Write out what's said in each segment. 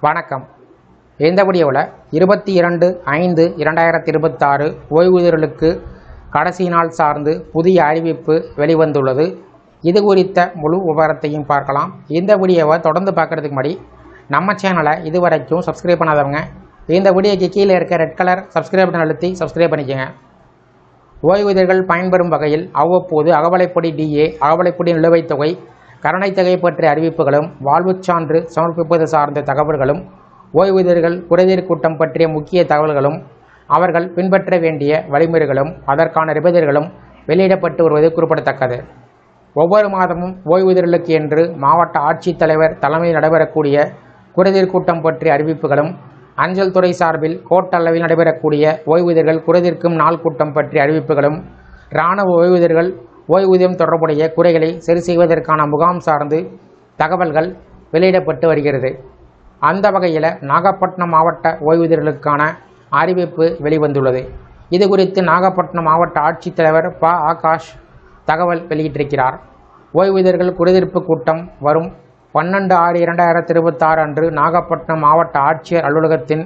வணக்கம். இந்த வீடியோவில் 22/5/2026 ஓய்வூதியர்களுக்கு கடைசி நாள் சார்ந்து புதிய அறிவிப்பு வெளிவந்துள்ளது. இது குறித்த முழு விவரத்தையும் பார்க்கலாம். இந்த வீடியோவை தொடர்ந்து பார்க்குறதுக்கு முன்னாடி நம்ம சேனலை இதுவரைக்கும் சப்ஸ்கிரைப் பண்ணாதவங்க இந்த வீடியோக்கு கீழே இருக்க ரெட் கலர் சப்ஸ்கிரைப் பட்டன் அழுத்தி சப்ஸ்கிரைப் பண்ணிக்கோங்க. ஓய்வூதியர்கள் பயன்பெறும் வகையில் அவ்வப்போது அகவலைப்படி டிஏ, அகவலைப்படி நிலுவைத் தொகை, கருணைத் தொகை பற்றிய அறிவிப்புகளும், வாழ்வுச் சான்று சமர்ப்பிப்பது சார்ந்த தகவல்களும், ஓய்வூதியர்கள் குறைதீர் கூட்டம் பற்றிய முக்கிய தகவல்களும், அவர்கள் பின்பற்ற வேண்டிய வழிமுறைகளும், அதற்கான ரிபதர்களும் வெளியிடப்பட்டு வருவது குறிப்பிடத்தக்கது. ஒவ்வொரு மாதமும் ஓய்வூதியர்களுக்கு என்று மாவட்ட ஆட்சித்தலைவர் தலைமையில் நடைபெறக்கூடிய குறைதீர் கூட்டம் பற்றிய அறிவிப்புகளும், அஞ்சல் துறை சார்பில் கோட்டளவில் நடைபெறக்கூடிய ஓய்வூதியர்கள் குறைதீர்க்கும் நாள் கூட்டம் பற்றிய அறிவிப்புகளும், இராணுவ ஓய்வூதியர்கள் ஓய்வூதியம் தொடர்புடைய குறைகளை சரி செய்வதற்கான முகாம் சார்ந்து தகவல்கள் வெளியிடப்பட்டு வருகிறது. அந்த வகையில் நாகப்பட்டினம் மாவட்ட ஓய்வூதியர்களுக்கான அறிவிப்பு வெளிவந்துள்ளது. இது குறித்து நாகப்பட்டினம் மாவட்ட ஆட்சித்தலைவர் ப. ஆகாஷ் தகவல் வெளியிட்டிருக்கிறார். ஓய்வூதியர்கள் குறைதீர்ப்பு கூட்டம் வரும் 12/6/2026 அன்று நாகப்பட்டினம் மாவட்ட ஆட்சியர் அலுவலகத்தின்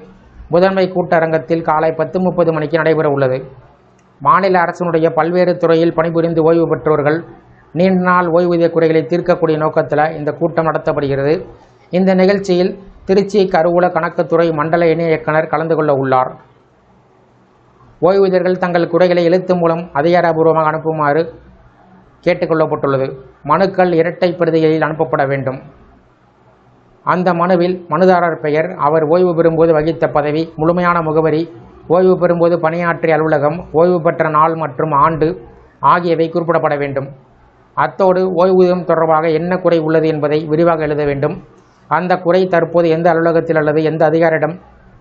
முதன்மை கூட்டரங்கத்தில் காலை 10:30 மணிக்கு நடைபெற உள்ளது. மாநில அரசினுடைய பல்வேறு துறையில் பணிபுரிந்து ஓய்வு பெற்றவர்கள் நீண்ட நாள் ஓய்வூதிய குறைகளை தீர்க்கக்கூடிய நோக்கத்தில் இந்த கூட்டம் நடத்தப்படுகிறது. இந்த நிகழ்ச்சியில் திருச்சி கருவூல கணக்குத்துறை மண்டல இணை இயக்குனர் கலந்து கொள்ள உள்ளார். ஓய்வூதியர்கள் தங்கள் குறைகளை எழுத்து மூலம் அதிகாரப்பூர்வமாக அனுப்புமாறு கேட்டுக்கொள்ளப்பட்டுள்ளது. மனுக்கள் இரட்டை பிரதிகளில் அனுப்பப்பட வேண்டும். அந்த மனுவில் மனுதாரர் பெயர், அவர் ஓய்வு பெறும்போது வகித்த பதவி, முழுமையான முகவரி, ஓய்வு பெறும்போது பணியாற்றிய அலுவலகம், ஓய்வு பெற்ற நாள் மற்றும் ஆண்டு ஆகியவை குறிப்பிடப்பட வேண்டும். அத்தோடு ஓய்வூதியம் தொடர்பாக என்ன குறை உள்ளது என்பதை விரிவாக எழுத வேண்டும். அந்த குறை தற்போது எந்த அலுவலகத்தில் அல்லது எந்த அதிகாரியிடம்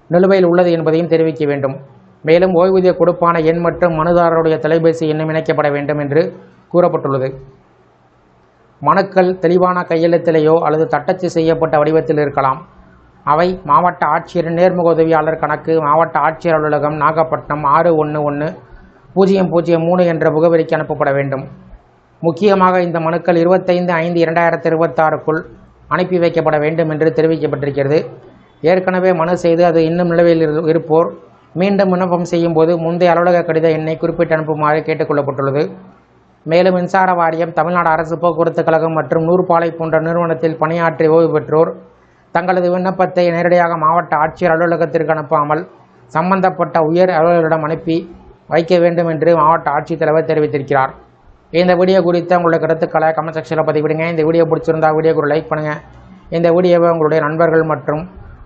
நிலுவையில் உள்ளது என்பதையும் தெரிவிக்க வேண்டும். மேலும் ஓய்வூதிய கொடுப்பான எண் மற்றும் மனுதாரருடைய தொலைபேசி எண்ணும் இணைக்கப்பட வேண்டும் என்று கூறப்பட்டுள்ளது. மனுக்கள் தெளிவான கையெழுத்திலேயோ அல்லது தட்டச்சு செய்யப்பட்ட வடிவத்தில் இருக்கலாம். அவை மாவட்ட ஆட்சியரின் நேர்முக உதவியாளர் கணக்கு, மாவட்ட ஆட்சியர் அலுவலகம், நாகப்பட்டினம் 611003 என்ற முகவரிக்கு அனுப்பப்பட வேண்டும். முக்கியமாக இந்த மனுக்கள் 25/5/2026க்குள் அனுப்பி வைக்கப்பட வேண்டும் என்று தெரிவிக்கப்பட்டிருக்கிறது. ஏற்கனவே மனு செய்து அது இன்னும் நிலுவையில் இருப்போர் மீண்டும் விண்ணப்பம் செய்யும் போது முந்தைய அலுவலக கடித எண்ணை குறிப்பிட்டு அனுப்புமாறு கேட்டுக்கொள்ளப்பட்டுள்ளது. மேலும் மின்சார வாரியம், தமிழ்நாடு அரசு போக்குவரத்து கழகம் மற்றும் நூற்பாலை போன்ற நிறுவனத்தில் பணியாற்றி ஓய்வு பெற்றோர் தங்களது விண்ணப்பத்தை நேரடியாக மாவட்ட ஆட்சியர் அலுவலகத்திற்கு அனுப்பாமல் சம்பந்தப்பட்ட உயர் அலுவலரிடம் அனுப்பி வைக்க வேண்டும் என்று மாவட்ட ஆட்சித்தலைவர் தெரிவித்திருக்கிறார். இந்த வீடியோ குறித்த உங்களுடைய கருத்துக்களை கமெண்ட் செக்ஷனில் பதிவிடுங்க. இந்த வீடியோ பிடிச்சிருந்தால் வீடியோக்கு ஒரு லைக் பண்ணுங்கள். இந்த வீடியோவை உங்களுடைய நண்பர்கள் மற்றும்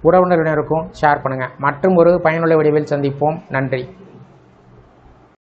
உறவினர்களுக்கும் ஷேர் பண்ணுங்கள். மற்றும் ஒரு பயனுள்ள வீடியோவில் சந்திப்போம். நன்றி.